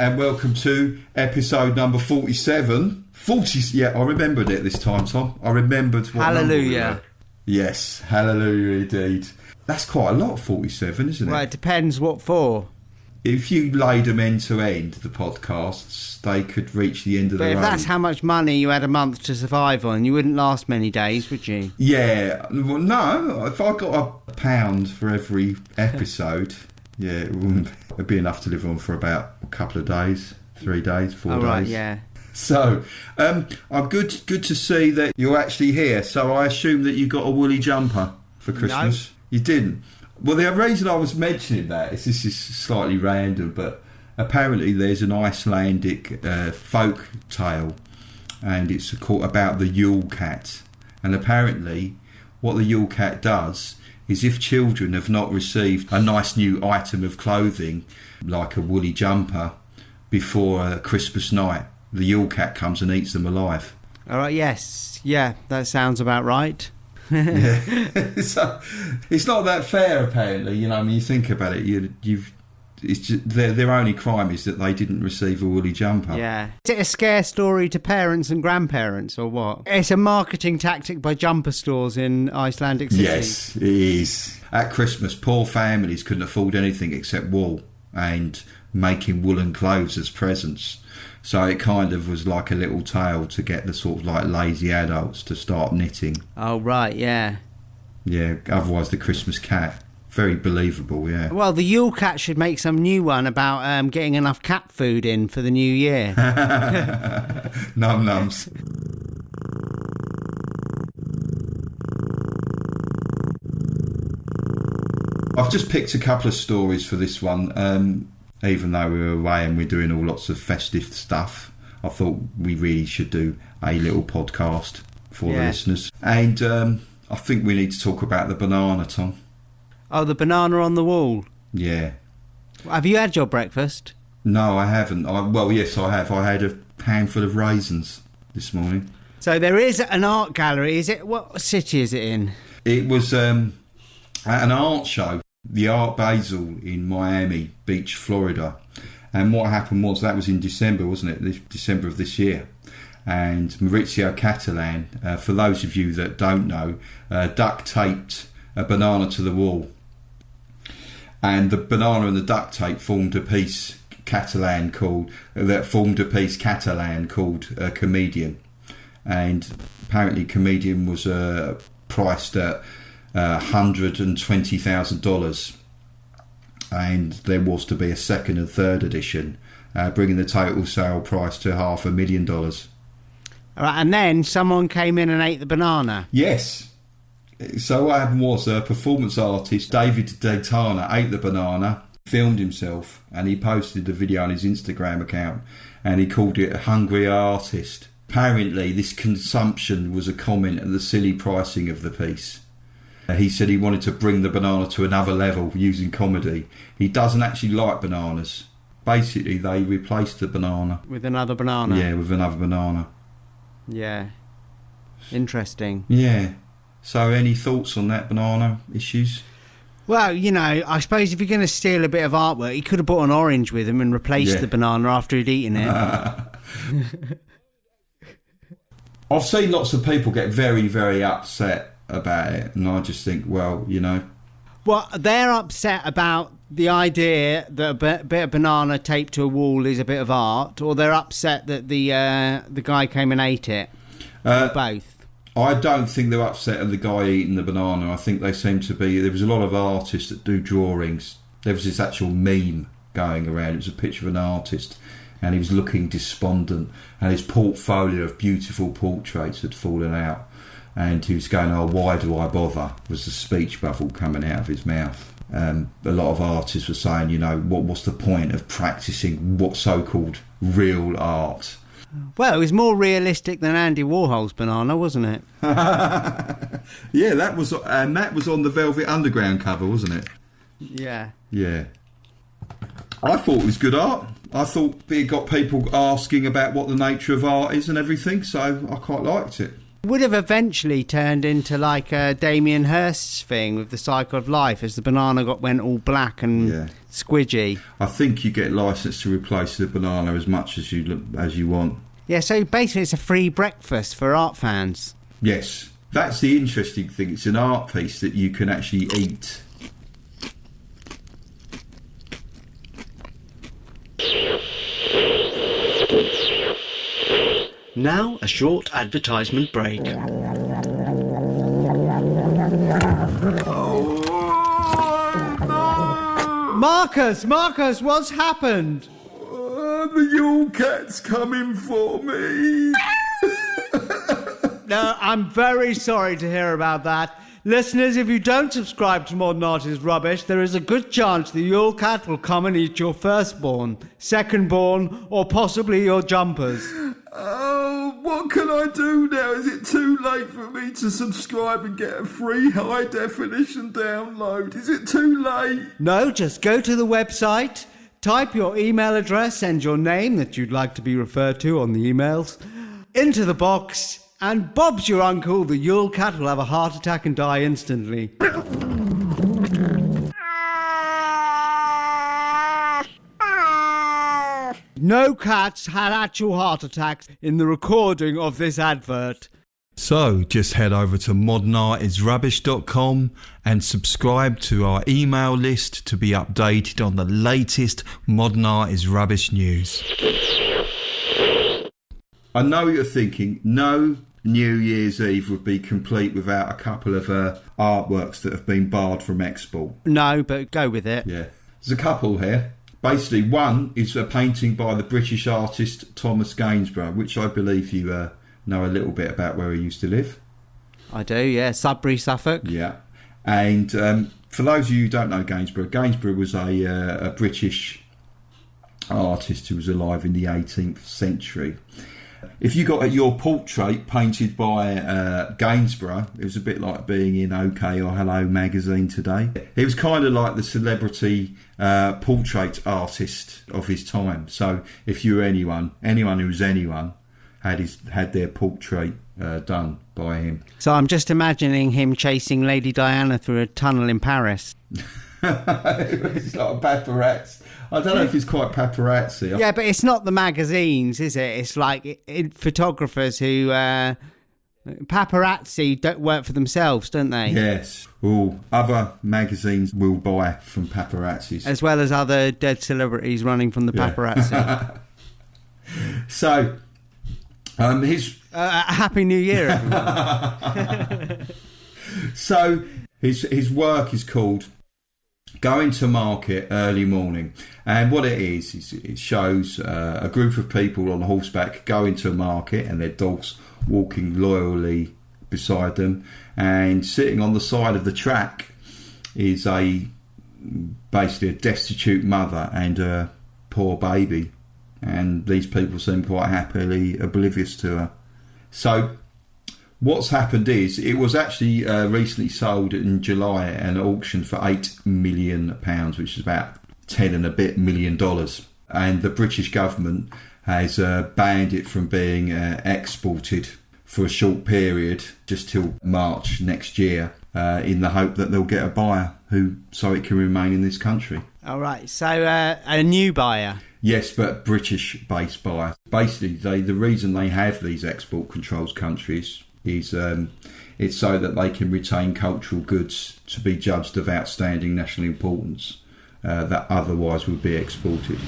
and welcome to episode number 47. 40, yeah, I remembered it this time, Tom. I remembered what Hallelujah. number we were. Yes, hallelujah indeed. That's quite a lot, 47, isn't it? Well, it depends what for. If you laid them end to end, the podcasts, they could reach the end of But their if own. that's how much money you had a month to survive on, you wouldn't last many days, would you? Yeah, well, no, if I got £1 for every episode, yeah, it'd be enough to live on for about a couple of days, 3 days, 4 days. Right, yeah. So, I'm good to see that you're actually here. So I assume that you got a woolly jumper for Christmas. No. You didn't. Well, the reason I was mentioning that is this is slightly random, but apparently there's an Icelandic folk tale, and it's about the Yule Cat. And apparently, what the Yule Cat does is, if children have not received a nice new item of clothing, like a woolly jumper, before Christmas night, the Yule Cat comes and eats them alive. All right, yes. Yeah, that sounds about right. Yeah. So it's not that fair, apparently. You know, I mean, you think about it, it's just, their only crime is that they didn't receive a woolly jumper. Yeah. Is it a scare story to parents and grandparents, or what? It's a marketing tactic by jumper stores in Icelandic cities. Yes, it is. At Christmas, poor families couldn't afford anything except wool and making woolen clothes as presents. So it kind of was like a little tale to get the sort of like lazy adults to start knitting. Oh, right, yeah. Yeah, otherwise the Christmas cat. Very believable, yeah. Well, the Yule Cat should make some new one about getting enough cat food in for the new year. Num nums. I've just picked a couple of stories for this one. Even though we were away and we're doing all lots of festive stuff, I thought we really should do a little podcast for the listeners. And I think we need to talk about the banana, Tom. Oh, the banana on the wall. Yeah. Have you had your breakfast? No, I haven't. Well, yes, I have. I had a handful of raisins this morning. So there is an art gallery. Is it? What city is it in? It was at an art show, the Art Basel in Miami Beach, Florida. And what happened was, that was in December, wasn't it? December of this year. And Maurizio Catalan, for those of you that don't know, duct taped a banana to the wall. And the banana and the duct tape formed a piece Catalan called Comedian. And apparently Comedian was priced at $120,000, and there was to be a second and third edition, bringing the total sale price to $500,000. All right, and then someone came in and ate the banana. Yes. So what happened was, performance artist David Daytana ate the banana, filmed himself, and he posted the video on his Instagram account, and he called it a hungry artist. Apparently this consumption was a comment at the silly pricing of the piece. He said he wanted to bring the banana to another level using comedy. He doesn't actually like bananas. Basically, they replaced the banana. With another banana? Yeah, with another banana. Yeah. Interesting. Yeah. So any thoughts on that banana issues? Well, you know, I suppose if you're going to steal a bit of artwork, he could have brought an orange with him and replaced the banana after he'd eaten it. I've seen lots of people get very, very upset about it, and I just think, well, you know. Well, they're upset about the idea that a bit of banana taped to a wall is a bit of art, or they're upset that the guy came and ate it. Both. I don't think they're upset at the guy eating the banana. I think they seem to be. There was a lot of artists that do drawings. There was this actual meme going around. It was a picture of an artist, and he was looking despondent, and his portfolio of beautiful portraits had fallen out. And he was going, oh, why do I bother? Was the speech bubble coming out of his mouth. A lot of artists were saying, you know, what's the point of practising what so-called real art? Well, it was more realistic than Andy Warhol's banana, wasn't it? Yeah, that was on the Velvet Underground cover, wasn't it? Yeah. Yeah. I thought it was good art. I thought it got people asking about what the nature of art is and everything, so I quite liked it. Would have eventually turned into like Damien Hirst's thing with the cycle of life as the banana went all black and squidgy. I think you get licensed to replace the banana as much as you want. Yeah, so basically it's a free breakfast for art fans. Yes, that's the interesting thing. It's an art piece that you can actually eat. Now, a short advertisement break. Marcus, what's happened? The Yule Cat's coming for me. No, I'm very sorry to hear about that. Listeners, if you don't subscribe to Modern Art is Rubbish, there is a good chance the Yule Cat will come and eat your firstborn, secondborn, or possibly your jumpers. Oh, what can I do now? Is it too late for me to subscribe and get a free high definition download? Is it too late? No, just go to the website, type your email address and your name that you'd like to be referred to on the emails into the box, and Bob's your uncle, the Yule Cat, will have a heart attack and die instantly. No cats had actual heart attacks in the recording of this advert. So just head over to modernartisrubbish.com and subscribe to our email list to be updated on the latest Modern Art is Rubbish news. I know you're thinking, no New Year's Eve would be complete without a couple of artworks that have been barred from export. No, but go with it. Yeah. There's a couple here. Basically, one is a painting by the British artist Thomas Gainsborough, which I believe you know a little bit about where he used to live. I do, yeah. Sudbury, Suffolk. Yeah. And for those of you who don't know Gainsborough was a British artist who was alive in the 18th century. If you got your portrait painted by Gainsborough, it was a bit like being in OK or Hello magazine today. He was kind of like the celebrity portrait artist of his time. So if you were anyone who was anyone, had their portrait done by him. So I'm just imagining him chasing Lady Diana through a tunnel in Paris. It's like a paparazzi. I don't know if it's quite paparazzi. Yeah, but it's not the magazines, is it? It's like photographers who... paparazzi don't work for themselves, don't they? Yes. Other magazines will buy from paparazzis. As well as other dead celebrities running from the paparazzi. So, his... Happy New Year, everyone. So, his work is called Going to Market Early Morning. And what it is it shows a group of people on horseback going to a market and their dogs walking loyally beside them, and sitting on the side of the track is basically a destitute mother and a poor baby, and these people seem quite happily oblivious to her. So what's happened is it was actually recently sold in July at an auction for £8 million, which is about $10 and a bit million, and the British government has banned it from being exported for a short period, just till March next year, in the hope that they'll get a buyer so it can remain in this country. All right, so a new buyer. Yes, but British-based buyer. Basically, the reason they have these export controls countries is it's so that they can retain cultural goods to be judged of outstanding national importance that otherwise would be exported.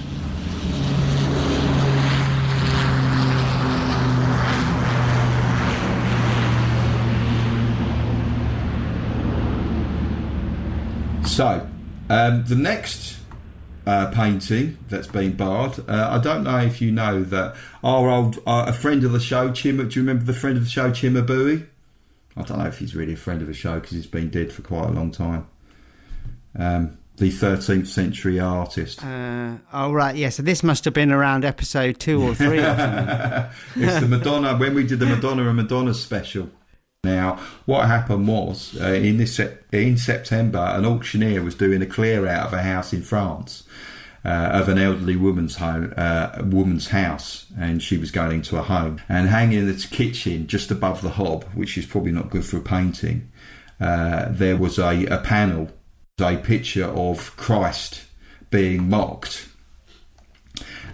So, the next painting that's been barred, I don't know if you know that a friend of the show, Chima, do you remember the friend of the show, Chimabui? I don't know if he's really a friend of the show because he's been dead for quite a long time. The 13th century artist. Right, yeah, so this must have been around episode 2 or 3 or something. It's the Madonna, when we did the Madonna and Madonna special. Now, what happened was, in September, an auctioneer was doing a clear out of a house in France, of an elderly woman's house, and she was going into a home. And hanging in the kitchen, just above the hob, which is probably not good for a painting, there was a panel, a picture of Christ being mocked.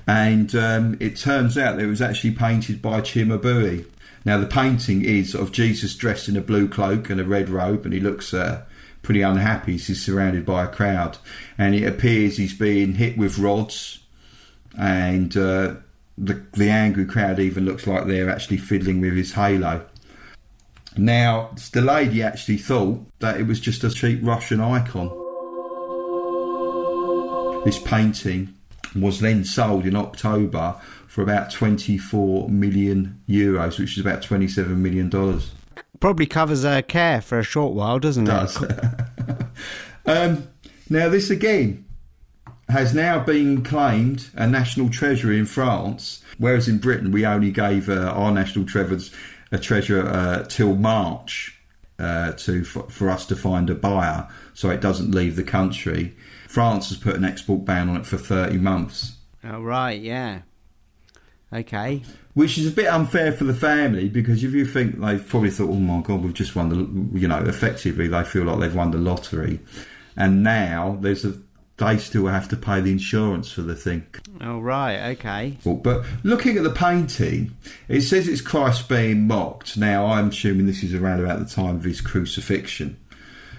And it turns out that it was actually painted by Cimabue. Now, the painting is of Jesus dressed in a blue cloak and a red robe, and he looks pretty unhappy. He's surrounded by a crowd, and it appears he's being hit with rods, and the angry crowd even looks like they're actually fiddling with his halo. Now, the lady actually thought that it was just a cheap Russian icon. This painting was then sold in October for about 24 million euros, which is about $27 million. Probably covers care for a short while, doesn't it? Does. Now, this again has now been claimed a national treasure in France, whereas in Britain we only gave our national treasure till March for us to find a buyer, so it doesn't leave the country. France has put an export ban on it for 30 months. Oh, right, yeah. Okay. Which is a bit unfair for the family, because if you think they've probably thought, oh my God, we've just won effectively they feel like they've won the lottery. And now they still have to pay the insurance for the thing. Oh, right, okay. But looking at the painting, it says it's Christ being mocked. Now, I'm assuming this is around about the time of his crucifixion.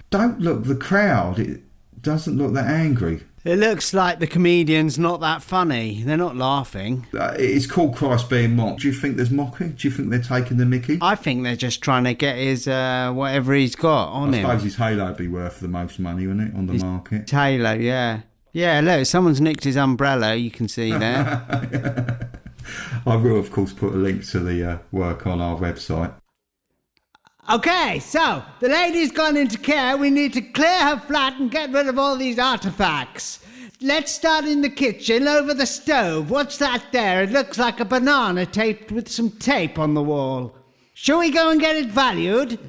The crowd, it doesn't look that angry. It looks like the comedian's not that funny. They're not laughing. It's called Christ being mocked. Do you think there's mocking? Do you think they're taking the mickey? I think they're just trying to get his whatever he's got on him. I suppose his halo would be worth the most money, wouldn't it, on the market? His halo, yeah. Yeah, look, someone's nicked his umbrella, you can see there. I will, of course, put a link to the work on our website. Okay, so the lady's gone into care. We need to clear her flat and get rid of all these artefacts. Let's start in the kitchen over the stove. What's that there? It looks like a banana taped with some tape on the wall. Shall we go and get it valued?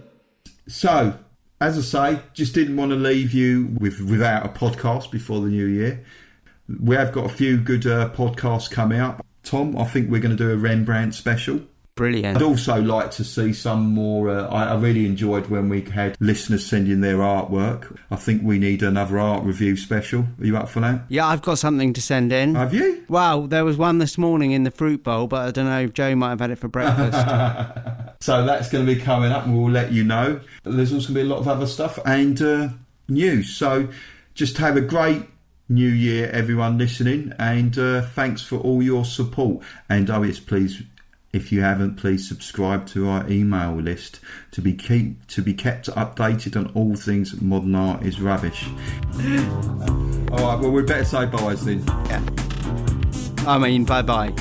So, as I say, just didn't want to leave you without a podcast before the new year. We have got a few good podcasts coming up. Tom, I think we're going to do a Rembrandt special. Brilliant. I'd also like to see some more. I really enjoyed when we had listeners send in their artwork. I think we need another art review special. Are you up for that? Yeah, I've got something to send in. Have you? Well, there was one this morning in the fruit bowl, but I don't know if Joe might have had it for breakfast. So that's going to be coming up, and we'll let you know. But there's also going to be a lot of other stuff and news. So just have a great New Year, everyone listening, and thanks for all your support. And yes, please, if you haven't, please subscribe to our email list to be kept updated on all things modern art is rubbish. All right, well, we better say byes then. Yeah. I mean, bye-bye.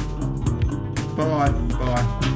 Bye.